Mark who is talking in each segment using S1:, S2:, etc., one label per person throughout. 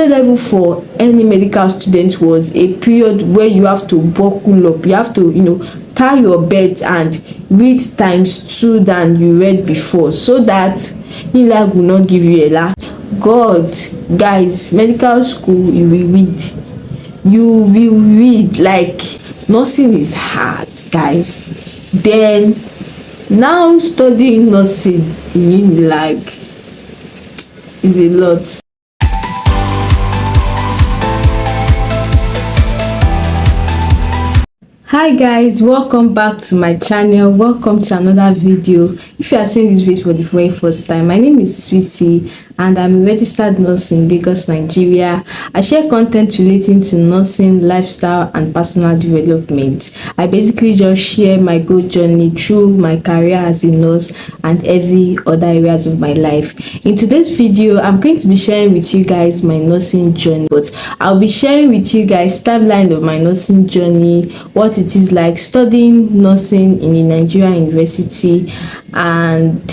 S1: standard level for any medical student was a period where you have to buckle up, you have to, tie your belt and read ×2 than you read before, so that UNILAG will not give you a laugh. God, guys, medical school, you will read like nursing is hard, guys. Then now studying nursing in UNILAG is a lot. Hi guys, welcome back to my channel. Welcome to another video. If you are seeing this video for the very first time, my name is Sweetie and I'm a registered nurse in Lagos, Nigeria. I share content relating to nursing, lifestyle and personal development. I basically just share my growth journey through my career as a nurse and every other areas of my life. In today's video, I'm going to be sharing with you guys my nursing journey, but I'll be sharing with you guys timeline of my nursing journey, what it is like studying nursing in a Nigerian university, and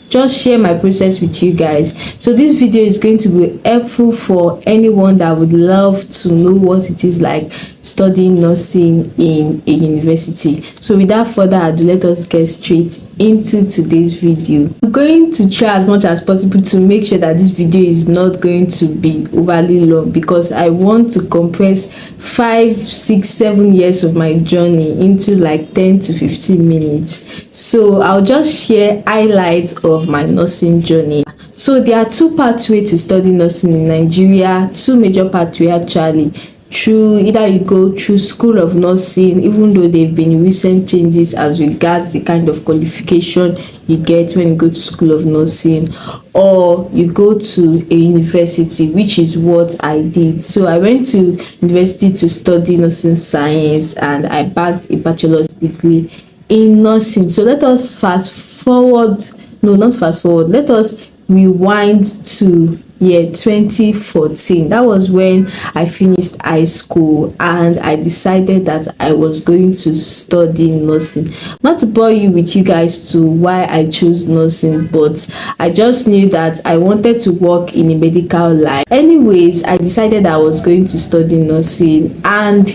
S1: just share my process with you guys. So this video is going to be helpful for anyone that would love to know what it is like studying nursing in a university. So without further ado, let us get straight into today's video. I'm going to try as much as possible to make sure that this video is not going to be overly long, because I want to compress 5, 6, 7 years of my journey into like 10 to 15 minutes. So I'll just share highlights of my nursing journey. So there are two pathways to study nursing in Nigeria, two major pathways actually. Through either you go through school of nursing, even though there have been recent changes as regards the kind of qualification you get when you go to school of nursing, or you go to a university, which is what I did. So I went to university to study nursing science and I bagged a bachelor's degree in nursing. So let us let us rewind to year 2014. That was when I finished high school and I decided that I was going to study nursing. Not to bore you with you guys to why I chose nursing, but I just knew that I wanted to work in a medical line. Anyways, I decided I was going to study nursing, and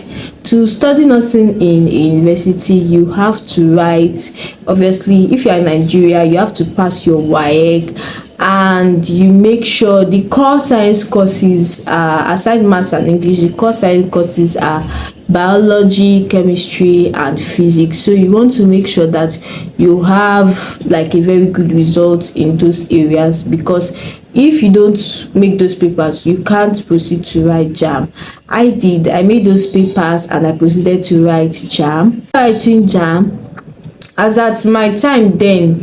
S1: to study nursing in a university, you have to write, obviously if you are in Nigeria, you have to pass your WAEC, and you make sure the core science courses are, aside maths and English, the core science courses are biology, chemistry and physics. So you want to make sure that you have like a very good result in those areas, because if you don't make those papers, you can't proceed to write JAM. I made those papers and I proceeded to write JAM. Writing JAM, as at my time then,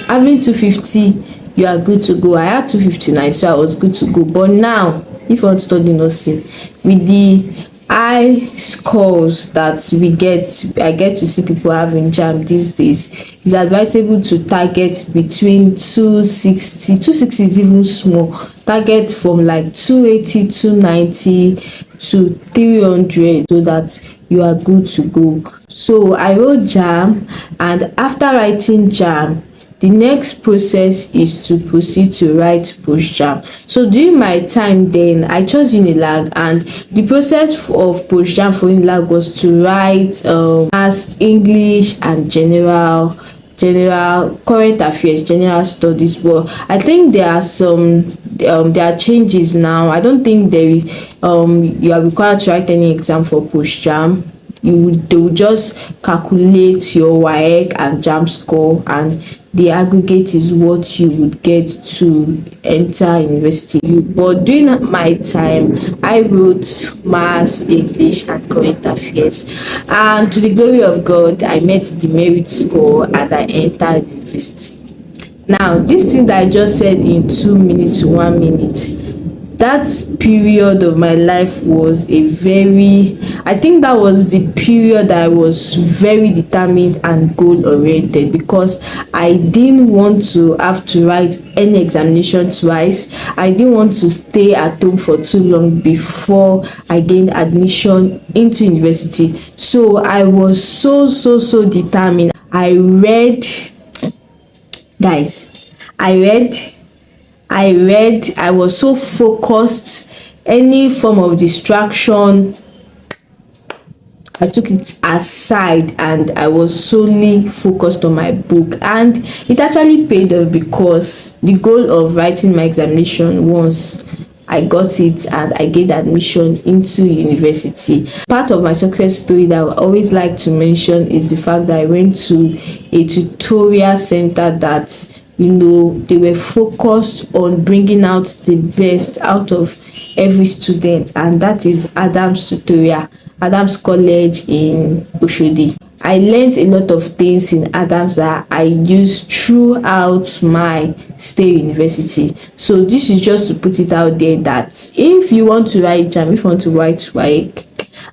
S1: having 250, you are good to go. I had 259, so I was good to go. But now, if you want to study nursing with the high scores that I get to see people having JAM these days, it's advisable to target between 260. 260 is even small. Target from like 280, 290 to 300, so that you are good to go. So I wrote JAM, and after writing JAM, the next process is to proceed to write post-JAM. So during my time then, I chose UNILAG, and the process of post-JAM for UNILAG was to write as English and general current affairs, general studies. But I think there are some there are changes now. I don't think there is you are required to write any exam for post-JAM. They will just calculate your WAEC and JAM score, and the aggregate is what you would get to enter university. But during my time, I wrote maths, English and current affairs, and to the glory of God, I met the merit score and I entered university. Now this thing that I just said in 2 minutes, 1 minute, that period of my life was I think that was the period that I was very determined and goal oriented, because I didn't want to have to write any examination twice. I didn't want to stay at home for too long before I gained admission into university. So I was so determined. I read, guys, I was so focused any form of distraction, I took it aside and I was solely focused on my book, and it actually paid off because the goal of writing my examination, once I got it and I gained admission into university. Part of my success story that I always like to mention is the fact that I went to a tutorial center that, they were focused on bringing out the best out of every student, and that is Adams College in Oshodi. I learned a lot of things in Adams that I used throughout my stay in university. So this is just to put it out there that if you want to write JAMB, if you want to write WAEC,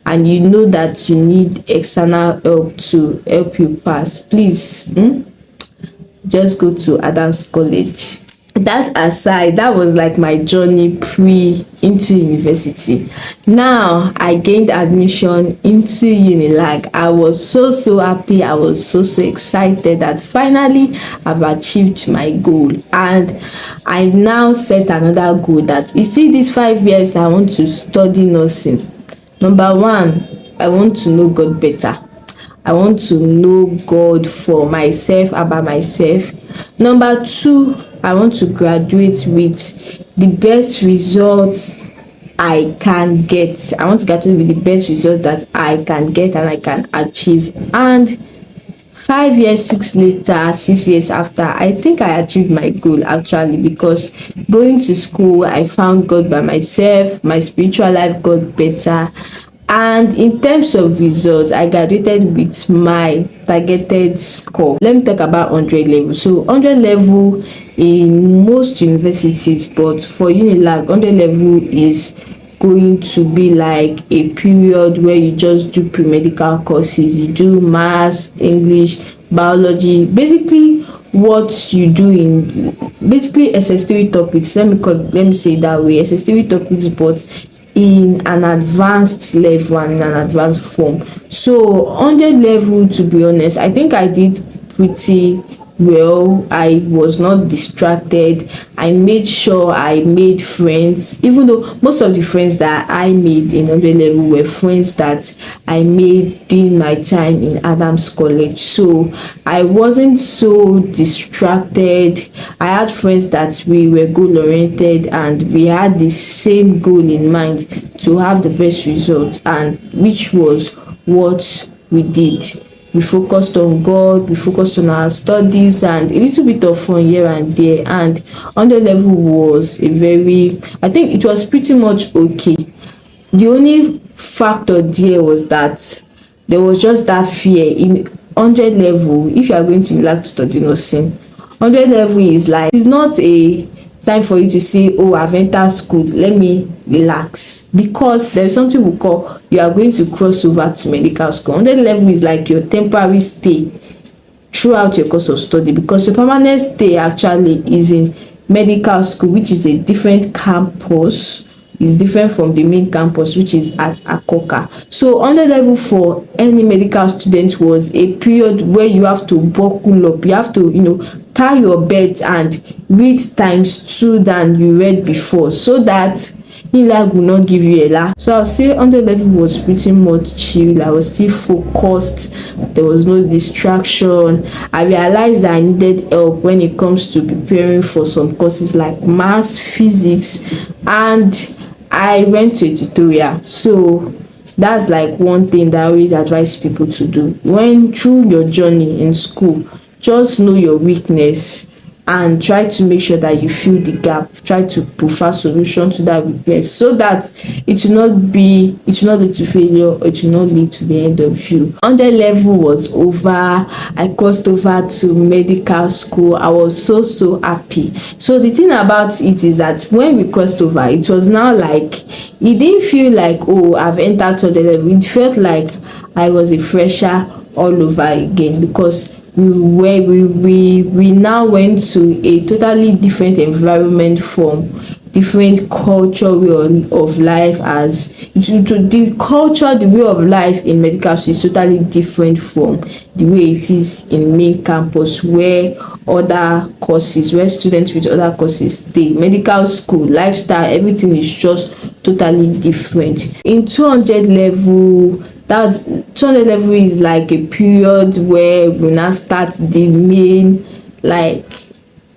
S1: and you know that you need external help to help you pass, please just go to Adams College. That aside, that was like my journey into university. Now I gained admission into UNILAG. I was so happy. I was so excited that finally I've achieved my goal, and I now set another goal that, you see, these 5 years I want to study nursing. Number one, I want to know God better. I want to know God for myself, about myself. Number two, I want to graduate with the best results I can get. I want to graduate with the best results that I can get and I can achieve. And 5 years, 6 years after, I think I achieved my goal actually, because going to school, I found God by myself. My spiritual life got better. And in terms of results, I graduated with my targeted score. Let me talk about 100 level. So 100 level in most universities, but for UNILAG, 100 level is going to be like a period where you just do pre-medical courses. You do maths, English, biology, basically what you do in basically SS3 topics. Let me say it that way, SS3 topics, but in an advanced level and in an advanced form. So 100 level, to be honest, I think I did pretty well. I was not distracted. I made sure I made friends, even though most of the friends that I made in 100 level were friends that I made during my time in Adams College. So I wasn't so distracted. I had friends that we were goal oriented and we had the same goal in mind, to have the best result, and which was what we did. We focused on God, we focused on our studies, and a little bit of fun here and there. And 100 level was I think it was pretty much okay. The only factor there was that there was just that fear in 100 level. If you are going to like to study nursing, 100 level is like, it's not a time for you to say, oh, I've entered school, let me relax, because there's something we call, you are going to cross over to medical school. 100 level is like your temporary stay throughout your course of study, because your permanent stay actually is in medical school, which is a different campus. Is different from the main campus, which is at Akoka. So 100 level for any medical student was a period where you have to buckle up, you have to tie your belt and read ×2 than you read before, so that UNILAG will not give you a la. So I'll say 100 level was pretty much chill. I was still focused, there was no distraction. I realized that I needed help when it comes to preparing for some courses like maths, physics, and I went to a tutorial. So that's like one thing that I always advise people to do when through your journey in school. Just know your weakness and try to make sure that you fill the gap. Try to provide solution to that weakness, so that it will not lead to failure, or it will not lead to the end of you. 100 level was over. I crossed over to medical school. I was so happy. So the thing about it is that when we crossed over, it was now like, it didn't feel like, oh, I've entered 100 level. It felt like I was a fresher all over again, because we now went to a totally different environment from different culture way of life. As the culture, the way of life in medical school is totally different from the way it is in main campus, where students with other courses, the medical school lifestyle, everything is just totally different. In 200 level, that 200 level is like a period where we now start the main like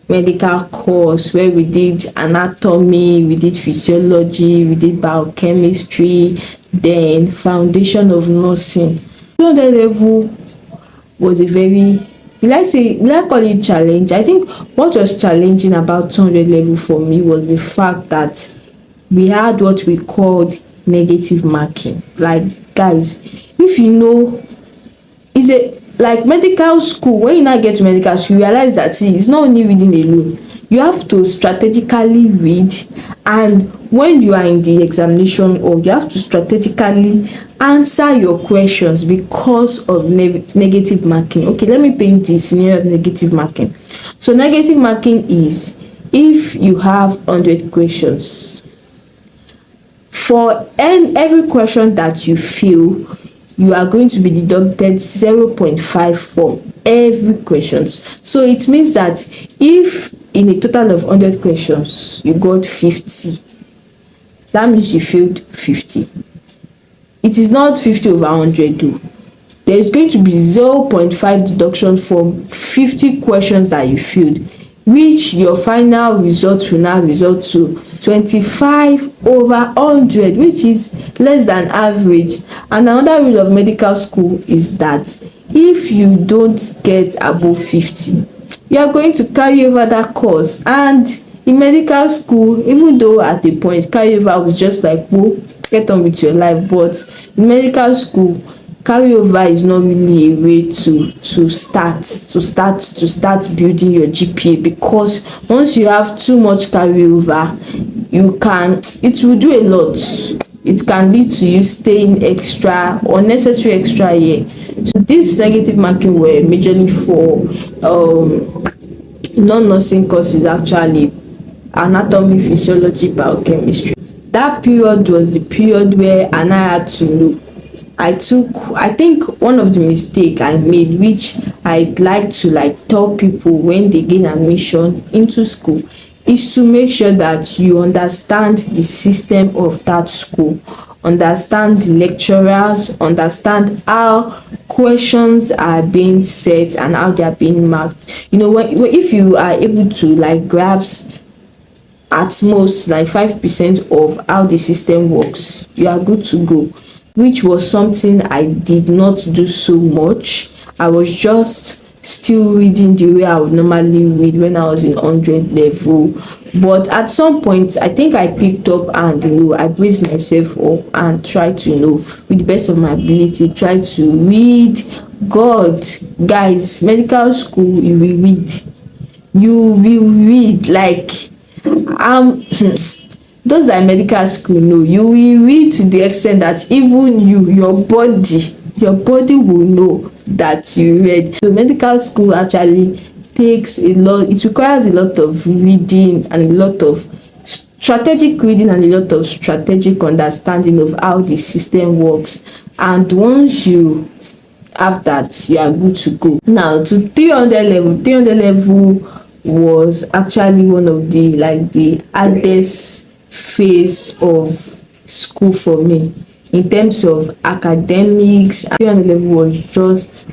S1: medical course, where we did anatomy, we did physiology, we did biochemistry, then foundation of nursing. 200 level was a very, will I call it challenge? I think what was challenging about 200 level for me was the fact that we had what we called negative marking. Like, guys, if you know, is a like medical school, when you now get to medical school, you realize that it's not only reading alone. You have to strategically read, and when you are in the examination, or you have to strategically answer your questions because of negative marking. Okay, let me paint the scenario of negative marking. So negative marking is if you have 100 questions, for every question that you fail, you are going to be deducted 0.5 for every question. So it means that if in a total of 100 questions you got 50, that means you failed 50. It is not 50 over 100 though. There is going to be 0.5 deduction from 50 questions that you failed, which your final result will now result to 25 over 100, which is less than average. And another rule of medical school is that if you don't get above 50, you are going to carry over that course. And in medical school, even though at the point carryover was just like, whoa, get on with your life, but in medical school, carryover is not really a way to start building your GPA, because once you have too much carryover, it will do a lot. It can lead to you staying unnecessary extra year. So this negative marking were majorly for non-nursing courses, actually anatomy, physiology, biochemistry. That period was the period where I had to know. I think one of the mistake I made, which I'd like to tell people when they gain admission into school, is to make sure that you understand the system of that school, understand the lecturers, understand how questions are being set and how they are being marked. If you are able to grasp at most 5% of how the system works, you are good to go, which was something I did not do so much. I was just still reading the way I would normally read when I was in 100 level. But at some point, I think I picked up and I braced myself up and tried to with the best of my ability, try to read. God, guys, medical school, you will read those are medical school. No, you will read to the extent that even your body will know that you read. So medical school actually takes a lot. It requires a lot of reading and a lot of strategic reading and a lot of strategic understanding of how the system works. And once you have that, you are good to go. Now to 300 level. 300 level was actually one of the hardest phase of school for me in terms of academics. 300 level was just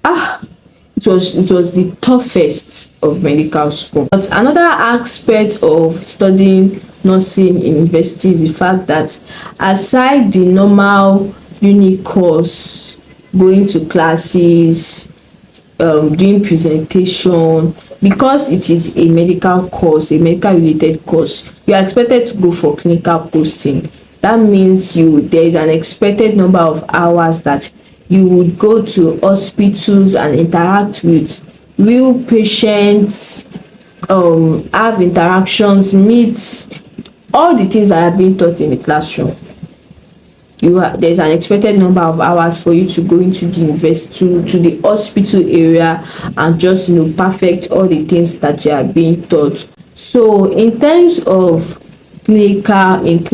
S1: it was the toughest of medical school. But another aspect of studying nursing in university is the fact that aside the normal uni course, going to classes, doing presentation, because it is a medical course, a medical related course, you are expected to go for clinical posting. That means there is an expected number of hours that you would go to hospitals and interact with real patients, have interactions, meet all the things that are being taught in the classroom. There's an expected number of hours for you to go into the university, to the hospital area, and just perfect all the things that you are being taught. So in terms of clinicals,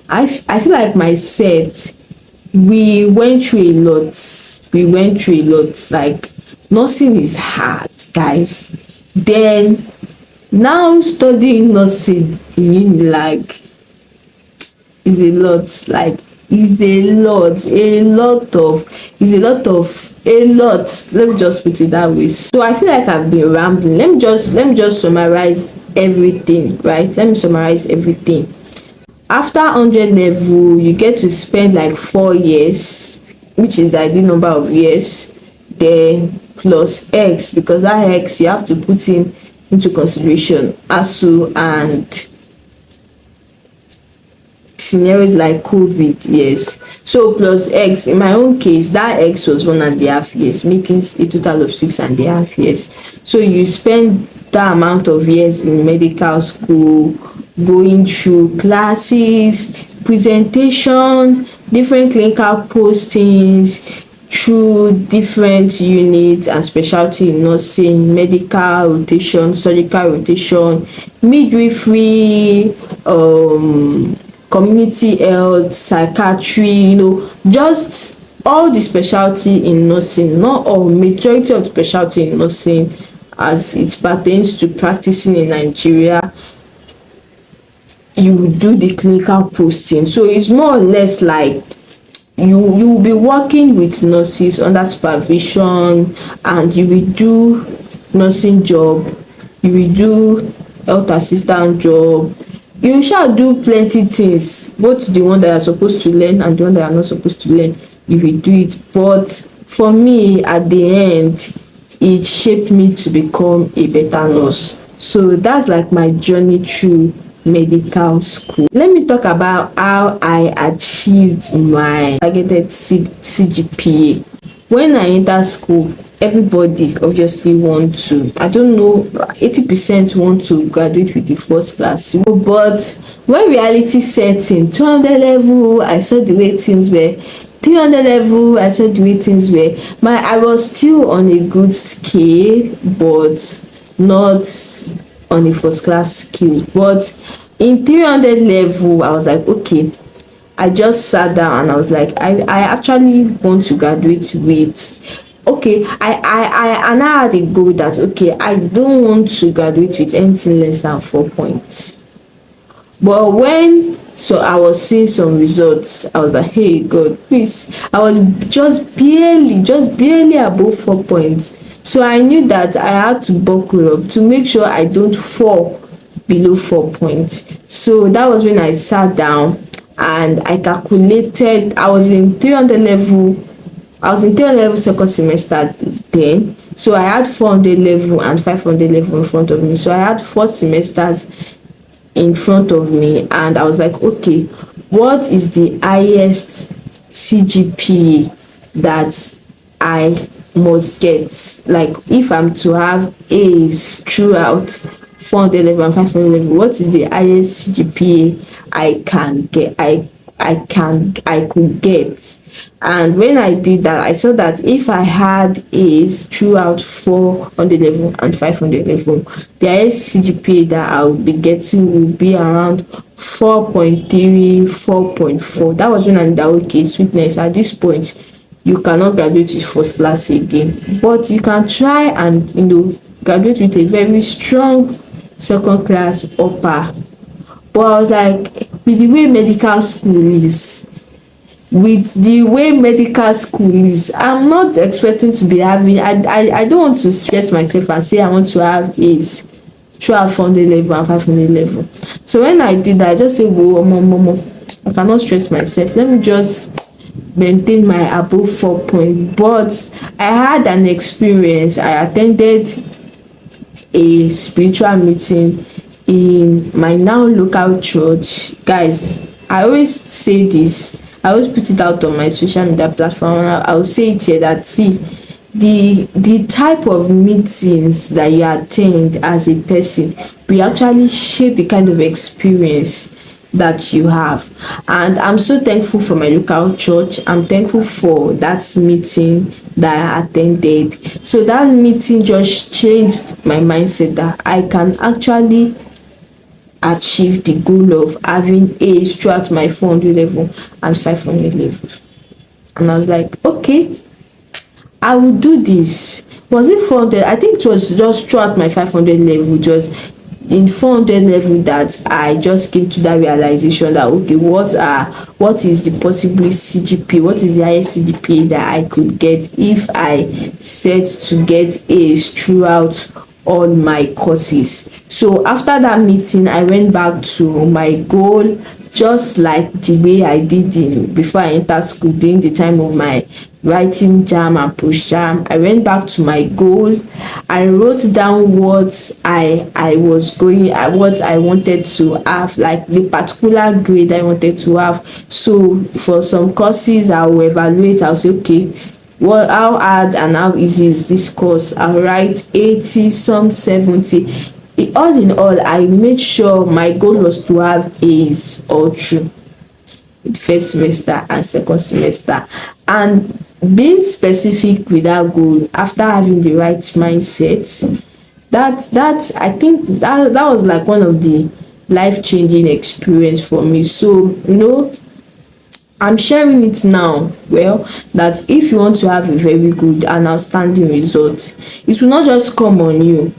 S1: I feel like my set, we went through a lot. Like, nursing is hard, guys. Then now studying nursing in UNILAG is a lot. Like, is a lot. Let me just put it that way. So I feel like I've been rambling. Let me just summarize everything, right? Let me summarize everything. After 100 level, you get to spend like 4 years, which is the ideal number of years, then plus X, because that X you have to put in into consideration ASU and scenarios like COVID. Yes, so plus X. In my own case, that X was 1.5 years, making a total of 6.5 years. So you spend that amount of years in medical school, going through classes, presentation, different clinical postings, through different units and specialty in nursing, medical rotation, surgical rotation, midwifery, community health, psychiatry, just all the specialty in nursing. Not all, majority of specialty in nursing as it pertains to practicing in Nigeria, you do the clinical posting. So it's more or less like you will be working with nurses under supervision, and you will do nursing job, you will do health assistant job, you shall do plenty things, both the one that you are supposed to learn and the one that you are not supposed to learn. You will do it. But for me, at the end, it shaped me to become a better nurse. So that's like my journey through medical school. Let me talk about how I achieved my targeted CGPA. When I entered school, everybody obviously want to, I don't know, 80% want to graduate with the first class, but when reality set in, 200 level, I saw the way things were. 300 level, I saw the way things were. I was still on a good scale, but not on a first class scale. But in 300 level, I was like, okay, I just sat down and I was like, I actually want to graduate with, okay, I had a goal that, okay, I don't want to graduate with anything less than 4 points. But so I was seeing some results, I was like, hey God, please. I was just barely above 4 points. So I knew that I had to buckle up to make sure I don't fall below 4 points. So that was when I sat down and I calculated. I was in 300 level second semester then. So I had 400 level and 500 level in front of me. So I had 4 semesters in front of me, and I was like, okay, what is the highest CGPA that I must get? Like, if I'm to have A's throughout 400 level and 500 level, what is the highest CGPA I can get? I could get. And when I did that, I saw that if I had A's throughout 400 level and 500 level, the highest CGPA that I would be getting would be around 4.3, 4.4. That was when I knew that, okay, sweetness, at this point you cannot graduate with first class again, but you can try and graduate with a very strong second class upper. But I was like, with the way medical school is, I'm not expecting to be having, I don't want to stress myself and say I want to have A's throughout 400 level and 500 level. So when I did that, I just said, whoa, mom, I cannot stress myself, let me just maintain my above 4 point. But I had an experience. I attended a spiritual meeting in my now local church. Guys, I always say this, I always put it out on my social media platform, and I will say it here, that see, the type of meetings that you attend as a person will actually shape the kind of experience that you have. And I'm so thankful for my local church. I'm thankful for that meeting that I attended. So that meeting just changed my mindset that I can actually achieve the goal of having A's throughout my 400 level and 500 level. And I was like, okay, I will do this. Was it 400? I think it was just throughout my 500 level, just in 400 level, that I just came to that realization that okay, what is the possibly CGPA, what is the highest CGPA that I could get if I set to get A's throughout all my courses. So after that meeting, I went back to my goal, just like the way I did before I entered school during the time of my writing jam and post jam. I went back to my goal. I wrote down what I was going, what I wanted to have, like the particular grade I wanted to have. So for some courses, I will evaluate. I'll say, okay, how hard and how easy is this course? I'll write 80, some 70. All in all, I made sure my goal was to have A's all through first semester and second semester. And being specific with that goal, after having the right mindset, that I think that was like one of the life-changing experience for me. So I'm sharing it now, well, that if you want to have a very good and outstanding result, it will not just come on you.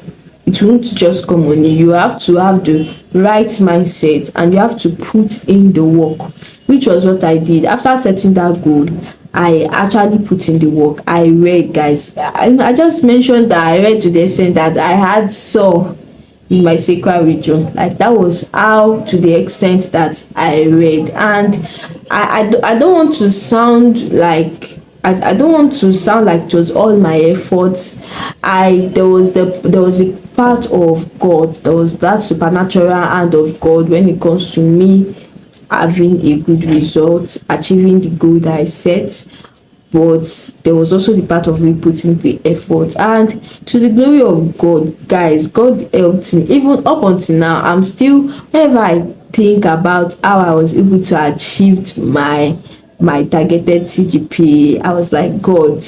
S1: It won't just come on you. You have to have the right mindset and you have to put in the work, which was what I did. After setting that goal, I actually put in the work. I read, guys. I just mentioned that I read to the extent that I had saw in my sacral region. Like that was how, to the extent that I read. And I don't want to sound like I don't want to sound like it was all my efforts. There was a part of God. There was that supernatural hand of God when it comes to me having a good result, achieving the goal that I set. But there was also the part of me putting the effort, and to the glory of God, guys, God helped me. Even up until now, I'm still, whenever I think about how I was able to achieve my targeted CGPA, I was like, God,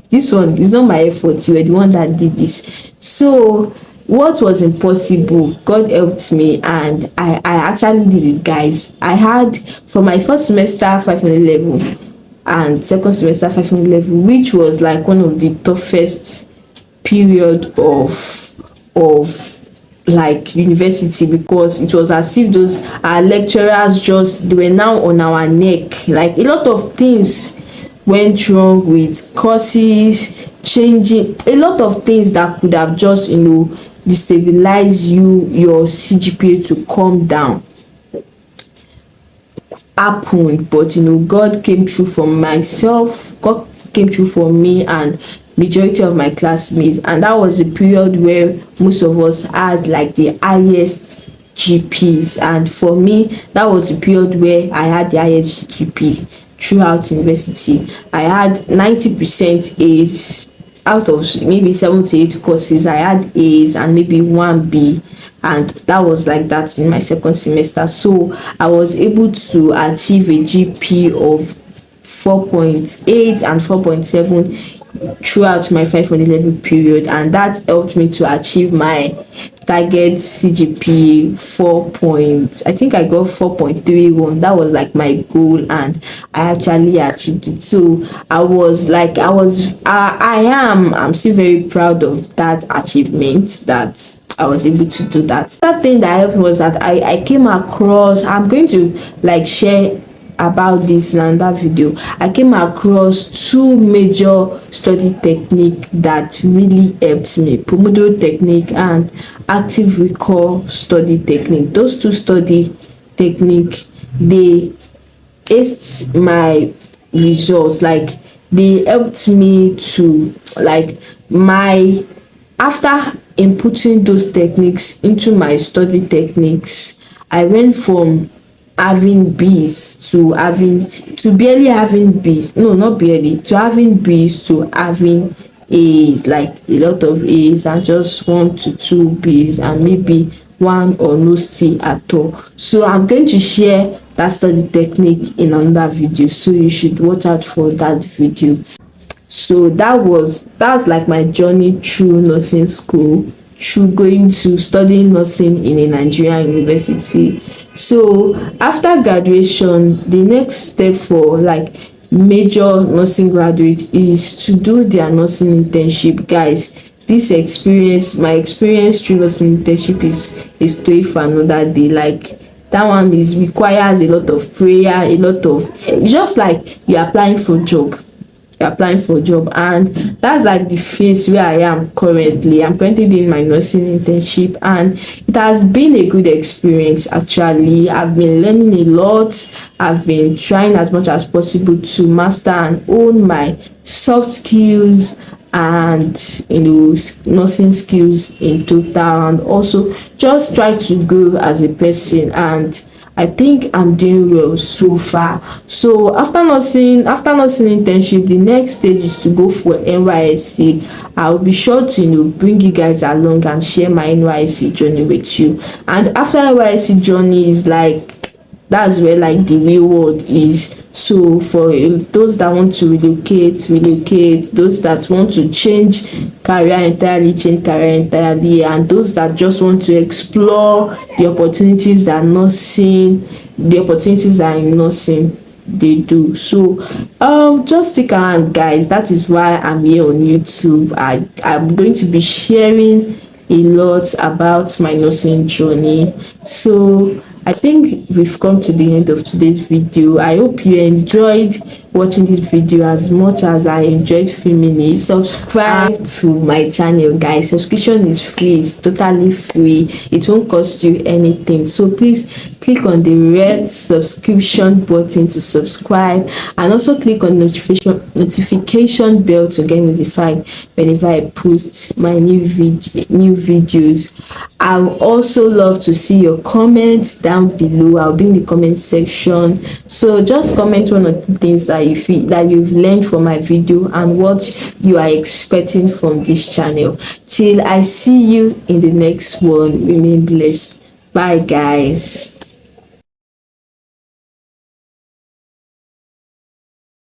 S1: this one is not my effort. You were the one that did this. So what was impossible, God helped me, and I actually did it, guys. I had, for my first semester 500 level and second semester 500 level, which was like one of the toughest period of like university, because it was as if those our lecturers they were now on our neck. Like a lot of things went wrong with courses changing, a lot of things that could have just destabilize your CGPA to come down happened. But God came through for myself, God came through for me and majority of my classmates. And that was the period where most of us had like the highest GPs, and for me that was the period where I had the highest GPs throughout university. I had 90% A's out of maybe 7 to 8 courses. I had A's and maybe 1 B, and that was like that in my second semester. So I was able to achieve a GP of 4.8 and 4.7 throughout my 500 level period, and that helped me to achieve my target CGPA I think I got 4.31. That was like my goal, and I actually achieved it. So I'm still very proud of that achievement, that I was able to do that. That thing that helped me was that I came across, I'm going to like share about this in another video. I came across 2 major study technique that really helped me: Pomodoro technique and active recall study technique. Those 2 study technique, they aced my results. Like they helped me to after inputting those techniques into my study techniques, I went from having B's to barely having B's. No, not barely, to having B's to having A's, like a lot of A's and just 1 to 2 B's and maybe one or no see at all. So I'm going to share that study technique in another video, so you should watch out for that video. So that's like my journey through nursing school, through going to studying nursing in a Nigerian university. So after graduation, the next step for like major nursing graduates is to do their nursing internship. Guys, this experience, my experience through nursing internship is story for another day. Like that one is requires a lot of prayer, a lot of, just like you're applying for job, and that's like the phase where I am currently. I'm currently doing my nursing internship, and it has been a good experience. Actually, I've been learning a lot. I've been trying as much as possible to master and own my soft skills and nursing skills in total, and also just try to grow as a person, and I think I'm doing well so far. So after nursing internship, the next stage is to go for NYSC. I'll be sure to bring you guys along and share my NYSC journey with you. And after NYSC journey is like, that's where like the real world is. So for those that want to relocate, those that want to change career entirely, and those that just want to explore the opportunities that are in nursing they do. So just stick around, guys. That is why I'm here on YouTube. I'm going to be sharing a lot about my nursing journey. So I think we've come to the end of today's video. I hope you enjoyed watching this video as much as I enjoyed filming it. Subscribe to my channel, guys. Subscription is free. It's totally free. It won't cost you anything. So please click on the red subscription button to subscribe, and also click on notification bell to get notified whenever I post my new videos. I would also love to see your comments down below. I'll be in the comment section, so just comment one of the things that you feel that you've learned from my video and what you are expecting from this channel. Till I see you in the next one, remain blessed. Bye, guys.